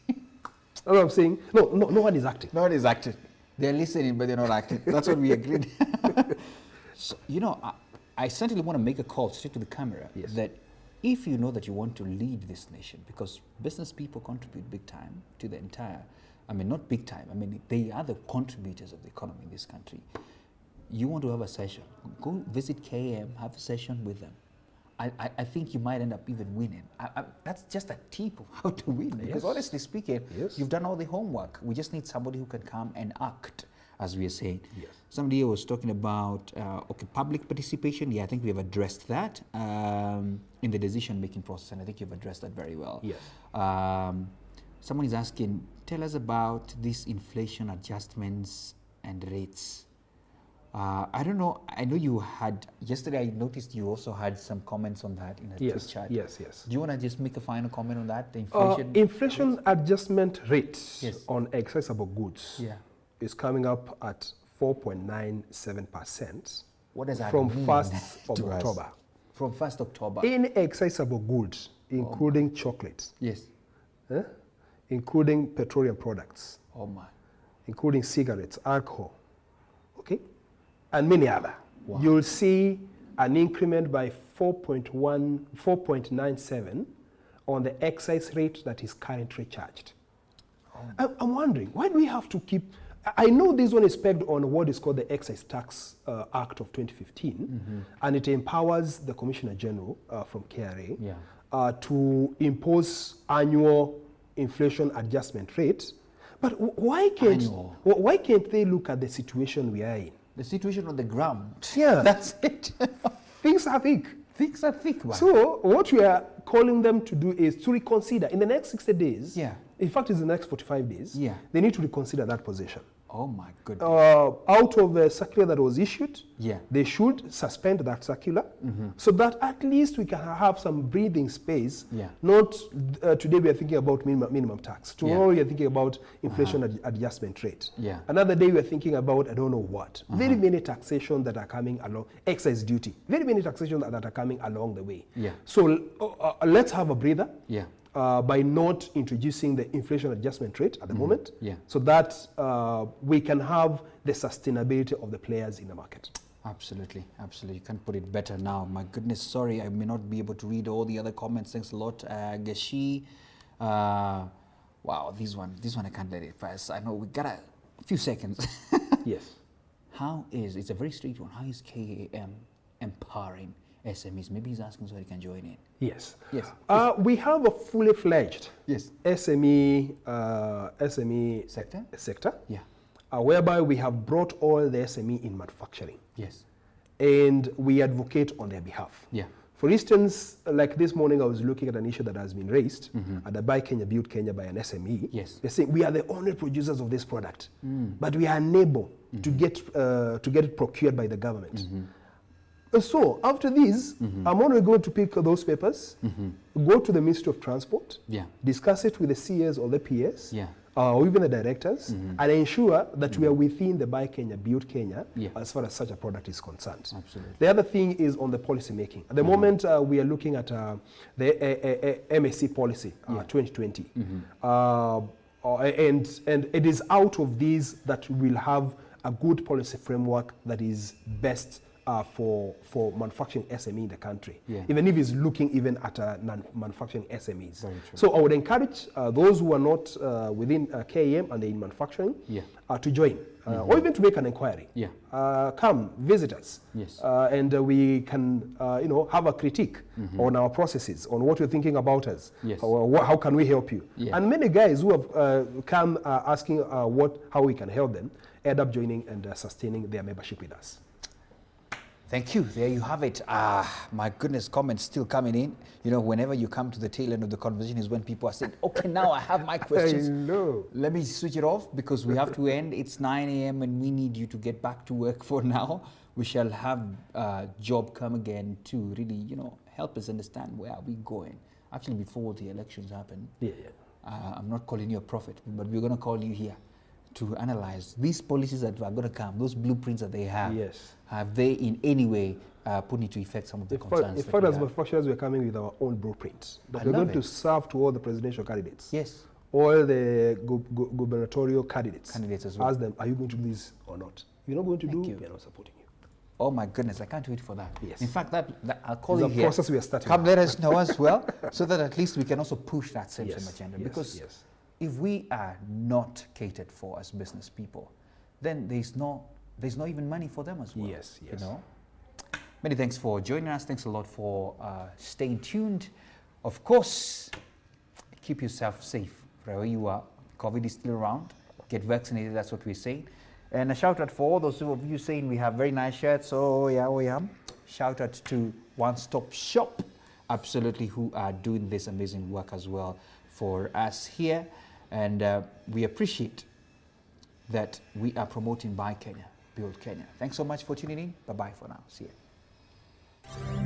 That's what I'm saying. No one is acting. No one is acting. They're listening, but they're not acting. That's what we agreed. So, you know, I certainly want to make a call straight to the camera that if you know that you want to lead this nation, because business people contribute big time to the entire, I mean, not big time, I mean, they are the contributors of the economy in this country. You want to have a session, go visit KM, have a session with them. I think you might end up even winning. That's just a tip of how to win. Because honestly speaking, you've done all the homework. We just need somebody who can come and act, as we are saying. Yes. Somebody here was talking about, public participation. Yeah, I think we have addressed that in the decision-making process, and I think you've addressed that very well. Yes. Someone is asking, tell us about these inflation adjustments and rates. I don't know. I know you had yesterday. I noticed you also had some comments on that in a Twitch chat. Yes. Do you want to just make a final comment on that? The inflation inflation adjustment rate on accessible goods is coming up at 4.97%. What does that from mean 1st of October? From 1st October. In accessible goods, including chocolates. Yes. Including petroleum products. Oh my. including cigarettes, alcohol. Okay. And many other. Wow. You'll see an increment by 4.97 on the excise rate that is currently charged. Oh. I'm wondering, why do we have to keep... I know this one is pegged on what is called the Excise Tax Act of 2015, and it empowers the Commissioner General from KRA to impose annual inflation adjustment rates. But why can't they look at the situation we are in? The situation on the ground. Yeah. That's it. Things are thick. Things are thick. Man. So what we are calling them to do is to reconsider in the next 60 days. Yeah. In fact, it's the next 45 days. Yeah. They need to reconsider that position. Oh my goodness. Out of the circular that was issued, they should suspend that circular so that at least we can have some breathing space. Not today we are thinking about minimum tax. Tomorrow we are thinking about inflation adjustment rate. Another day we are thinking about I don't know what. Very many taxation that are coming along, excise duty. Very many taxation that are coming along the way. So let's have a breather. By not introducing the inflation adjustment rate at the moment, so that we can have the sustainability of the players in the market. Absolutely, absolutely. You can't put it better now. My goodness, sorry, I may not be able to read all the other comments. Thanks a lot, Gashi. Wow, this one I can't let it pass. I know we got a few seconds. Yes. It's a very straight one. How is KAM empowering SMEs? Maybe he's asking so he can join in. Yes. Yes. We have a fully fledged SME sector. Yeah. Whereby we have brought all the SME in manufacturing. Yes. And we advocate on their behalf. Yeah. For instance, like this morning, I was looking at an issue that has been raised at the Buy Kenya, Build Kenya by an SME. Yes. They're saying we are the only producers of this product, but we are unable to get it procured by the government. So after this, I'm only going to pick those papers, go to the Ministry of Transport, discuss it with the CS or the PS, or even the directors, and ensure that we are within the Buy Kenya, Build Kenya, as far as such a product is concerned. Absolutely. The other thing is on the policy making. At the moment, we are looking at the MSC policy 2020. And it is out of these that we will have a good policy framework that is best for manufacturing SME in the country, even if it's looking even at non-manufacturing SMEs. So I would encourage those who are not within KAM and in manufacturing to join, or even to make an inquiry. Come, visit us, and we can have a critique on our processes, on what you're thinking about us, or how can we help you. And many guys who have come asking how we can help them, end up joining and sustaining their membership with us. Thank you. There you have it. My goodness, comments still coming in. You know, whenever you come to the tail end of the conversation is when people are saying, okay, now I have my questions. Hello. Let me switch it off because we have to end. It's 9 a.m. and we need you to get back to work for now. We shall have Job come again to really, you know, help us understand where are we going. Actually, before the elections happen, I'm not calling you a prophet, but we're going to call you here to analyze these policies that are going to come, those blueprints that they have. Yes. Have they in any way put into effect some of the concerns? In fact, as manufacturers, we're coming with our own blueprints that we're going to serve to all the presidential candidates. Yes. All the gubernatorial candidates. Candidates as well. Ask them, are you going to do this or not? If you're not going to do, we are not supporting you. Oh my goodness, I can't wait for that. Yes. In fact, that I'll call you here. The process we are starting. Come let us know as well, so that at least we can also push that same agenda. Because if we are not catered for as business people, then there's no even money for them as well. Yes. You know? Many thanks for joining us. Thanks a lot for staying tuned. Of course, keep yourself safe wherever you are. COVID is still around. Get vaccinated, that's what we're saying. And a shout out for all those of you saying we have very nice shirts. Oh yeah. Shout out to One Stop Shop, absolutely, who are doing this amazing work as well for us here. And we appreciate that we are promoting Buy Kenya, Build Kenya. Thanks so much for tuning in. Bye-bye for now. See you.